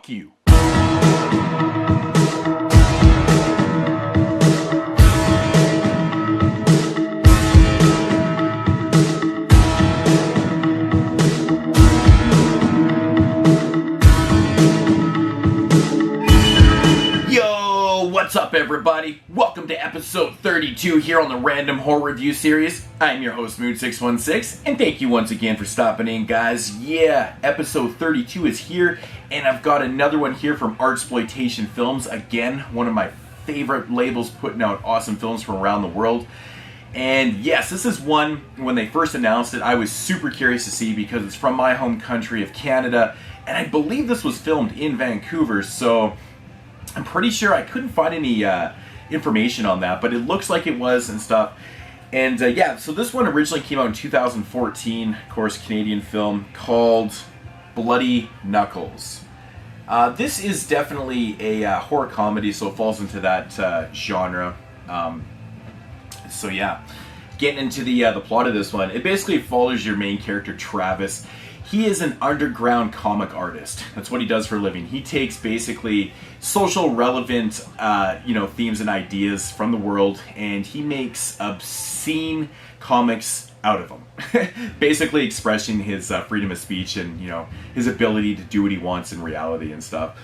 Fuck you. What's up, everybody? Welcome to episode 32 here on the Random Horror Review Series. I'm your host, Mood616, and thank you once again for stopping in, guys. Yeah, episode 32 is here, and I've got another one here from Artsploitation Films. Again, one of my favorite labels putting out awesome films from around the world. And yes, this is one, when they first announced it, I was super curious to see because it's from my home country of Canada, and I believe this was filmed in Vancouver, so I'm pretty sure I couldn't find any information on that, but it looks like it was and stuff. And yeah, so this one originally came out in 2014, of course, Canadian film called Bloody Knuckles. This is definitely a horror comedy, so it falls into that genre. So yeah, getting into the plot of this one, it basically follows your main character, Travis. He is an underground comic artist. That's what he does for a living. He takes basically social relevant, themes and ideas from the world, and he makes obscene comics out of them. Basically expressing his freedom of speech and, his ability to do what he wants in reality and stuff.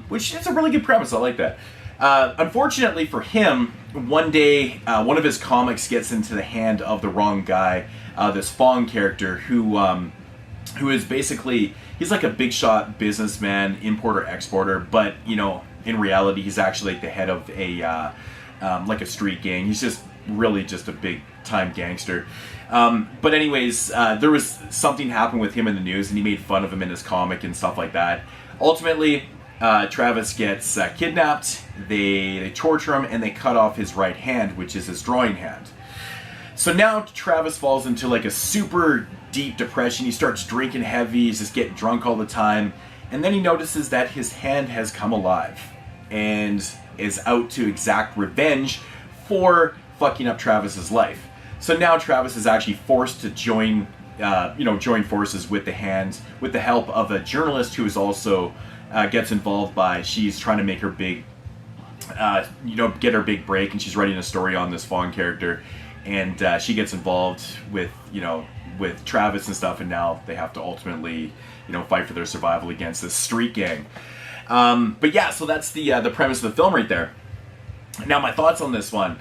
Which is a really good premise. I like that. Unfortunately for him, one day, one of his comics gets into the hand of the wrong guy, this Fong character, who is basically, he's like a big shot businessman, importer-exporter, but, in reality, he's actually like the head of a street gang. He's just really just a big-time gangster. But anyways, there was something happened with him in the news, and he made fun of him in his comic and stuff like that. Ultimately, Travis gets kidnapped, they torture him, and they cut off his right hand, which is his drawing hand. So now Travis falls into like a super deep depression. He starts drinking heavy, he's just getting drunk all the time, and then he notices that his hand has come alive and is out to exact revenge for fucking up Travis's life. So now Travis is actually forced to join forces with the hand, with the help of a journalist who is also gets involved by, she's trying to make her big, get her big break, and she's writing a story on this Fawn character. And she gets involved with Travis and stuff, and now they have to ultimately, fight for their survival against this street gang. But yeah, so that's the premise of the film right there. Now, my thoughts on this one.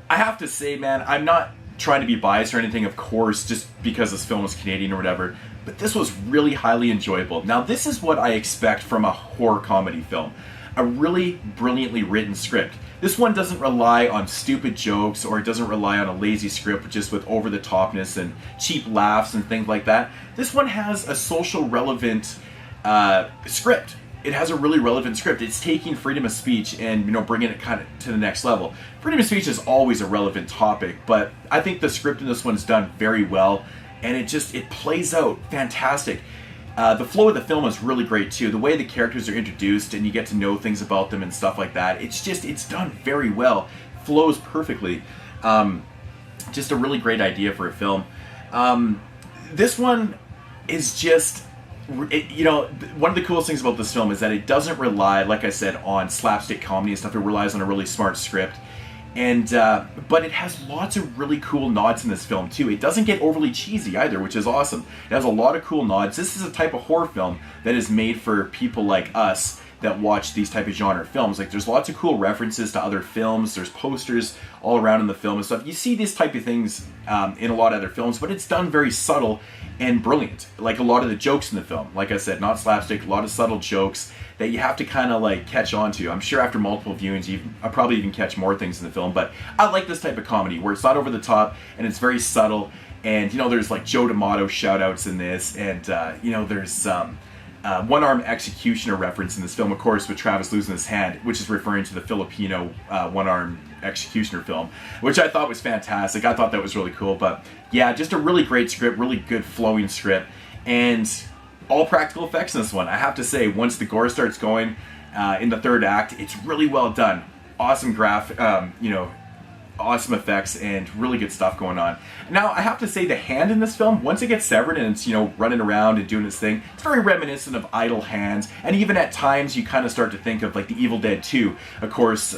I have to say, man, I'm not trying to be biased or anything, of course, just because this film is Canadian or whatever, but this was really highly enjoyable. Now, this is what I expect from a horror comedy film. A really brilliantly written script. This one doesn't rely on stupid jokes, or it doesn't rely on a lazy script just with over-the-topness and cheap laughs and things like that. This one has a social relevant script. It has a really relevant script. It's taking freedom of speech and bringing it kind of to the next level. Freedom of speech is always a relevant topic, but I think the script in this one is done very well, and it plays out fantastic. The flow of the film is really great too. The way the characters are introduced and you get to know things about them and stuff like that. It's done very well. Flows perfectly. Just a really great idea for a film. This one is just, one of the coolest things about this film is that it doesn't rely, like I said, on slapstick comedy and stuff. It relies on a really smart script. And but it has lots of really cool nods in this film too. It doesn't get overly cheesy either, which is awesome. It has a lot of cool nods. This is a type of horror film that is made for people like us that watch these type of genre films. Like, there's lots of cool references to other films. There's posters all around in the film and stuff. You see these type of things in a lot of other films, but it's done very subtle and brilliant. Like a lot of the jokes in the film, like I said, not slapstick, a lot of subtle jokes that you have to kind of like catch on to. I'm sure after multiple viewings, I'll probably even catch more things in the film, but I like this type of comedy where it's not over the top and it's very subtle. And, there's like Joe D'Amato shout outs in this, and, there's one-arm executioner reference in this film, of course, with Travis losing his hand, which is referring to the Filipino one-arm executioner film, which I thought was fantastic. I thought that was really cool. But yeah, just a really great script, really good flowing script, and all practical effects in this one. I have to say, once the gore starts going in the third act, it's really well done. Awesome awesome effects and really good stuff going on. Now, I have to say the hand in this film, once it gets severed and it's, running around and doing its thing, it's very reminiscent of idle hands. And even at times, you kind of start to think of like the Evil Dead 2. Of course,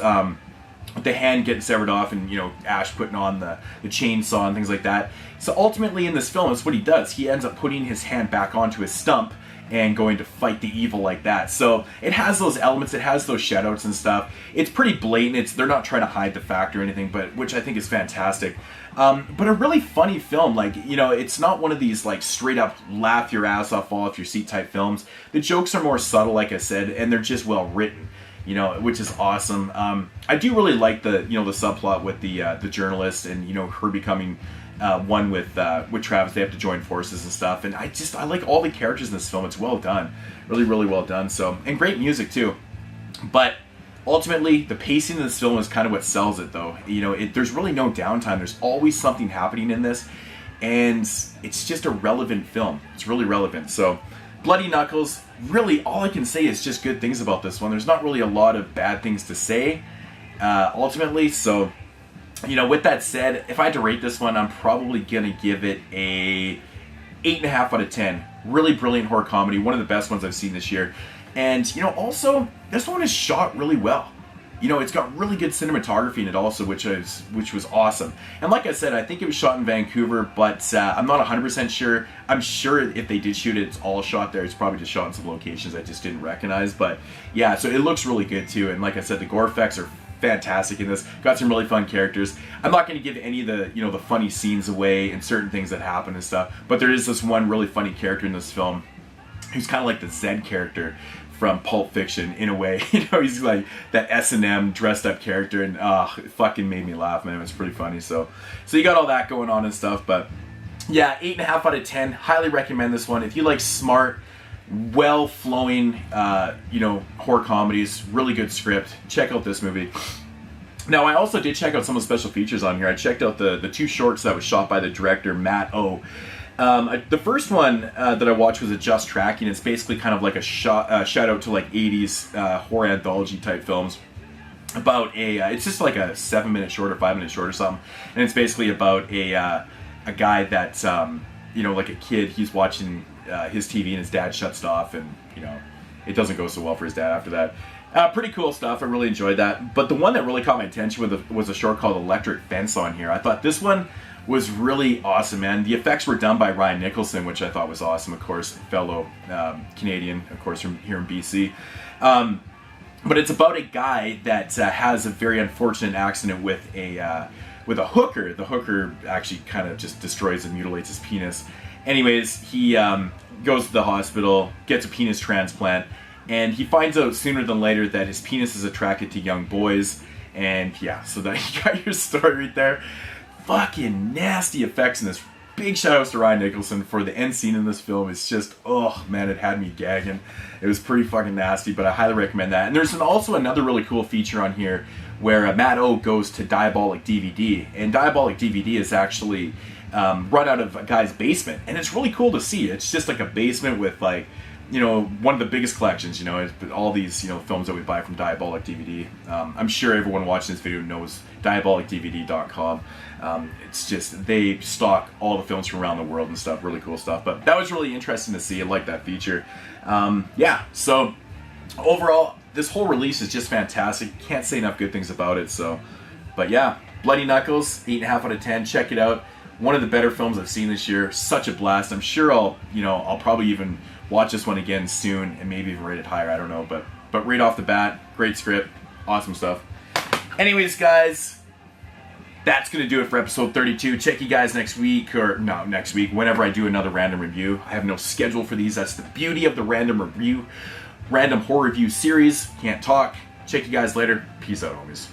the hand getting severed off and, Ash putting on the chainsaw and things like that. So ultimately in this film, that's what he does. He ends up putting his hand back onto his stump and going to fight the evil like that. So it has those elements, it has those shoutouts and stuff. It's pretty blatant. They're not trying to hide the fact or anything, but which I think is fantastic. But a really funny film. Like, it's not one of these like straight up laugh your ass off, fall off your seat type films. The jokes are more subtle, like I said, and they're just well written. Which is awesome. I do really like the the subplot with the journalist and her becoming one with Travis. They have to join forces and stuff, and I like all the characters in this film. It's well done, really, really well done. So, and great music too. But ultimately, the pacing of this film is kind of what sells it, though. There's really no downtime. There's always something happening in this, and it's just a relevant film. It's really relevant. So, Bloody Knuckles, really all I can say is just good things about this one. There's not really a lot of bad things to say, ultimately. So, with that said, if I had to rate this one, I'm probably going to give it a 8.5 out of 10. Really brilliant horror comedy, one of the best ones I've seen this year. And, also, this one is shot really well. It's got really good cinematography in it also, which was awesome. And like I said, I think it was shot in Vancouver, but I'm not 100% sure. I'm sure if they did shoot it, it's all shot there. It's probably just shot in some locations I just didn't recognize. But yeah, so it looks really good too. And like I said, the gore effects are fantastic in this. Got some really fun characters. I'm not going to give any of the the funny scenes away and certain things that happen and stuff. But there is this one really funny character in this film who's kind of like the Zed character from Pulp Fiction in a way. He's like that S&M dressed up character, and it fucking made me laugh, man. It was pretty funny. So you got all that going on and stuff, but yeah, 8.5 out of 10. Highly recommend this one. If you like smart, well-flowing, horror comedies, really good script, check out this movie. Now, I also did check out some of the special features on here. I checked out the 2 shorts that was shot by the director, Matt O. The first one that I watched was a Just Tracking. It's basically kind of like a shout out to like 80s horror anthology type films about it's just like a 7-minute short or 5-minute short or something, and it's basically about a guy that like a kid. He's watching his TV and his dad shuts it off, and it doesn't go so well for his dad after that. Pretty cool stuff. I really enjoyed that. But the one that really caught my attention was a short called Electric Fence on here. I thought this one was really awesome, man. The effects were done by Ryan Nicholson, which I thought was awesome. Of course, fellow Canadian, of course, from here in BC. But it's about a guy that has a very unfortunate accident with a hooker. The hooker actually kind of just destroys and mutilates his penis. Anyways, he goes to the hospital, gets a penis transplant, and he finds out sooner than later that his penis is attracted to young boys. And yeah, so that you got your story right there. Fucking nasty effects in this. Big shout outs to Ryan Nicholson for the end scene in this film. It's just, oh man, it had me gagging. It was pretty fucking nasty, but I highly recommend that. And there's also another really cool feature on here where Matt O goes to Diabolic DVD. And Diabolic DVD is actually run out of a guy's basement. And it's really cool to see. It's just like a basement with like, one of the biggest collections, all these, films that we buy from Diabolic DVD. I'm sure everyone watching this video knows diabolicdvd.com. It's just, they stock all the films from around the world and stuff, really cool stuff. But that was really interesting to see. I like that feature. Yeah, so overall, this whole release is just fantastic. Can't say enough good things about it. So, but yeah, Bloody Knuckles, 8.5 out of 10. Check it out. One of the better films I've seen this year. Such a blast. I'm sure I'll probably even watch this one again soon and maybe even rate it higher. I don't know, but right off the bat, great script, awesome stuff. Anyways, guys, that's going to do it for episode 32. Check you guys next week, whenever I do another random review. I have no schedule for these. That's the beauty of the random horror review series. Can't talk. Check you guys later. Peace out, homies.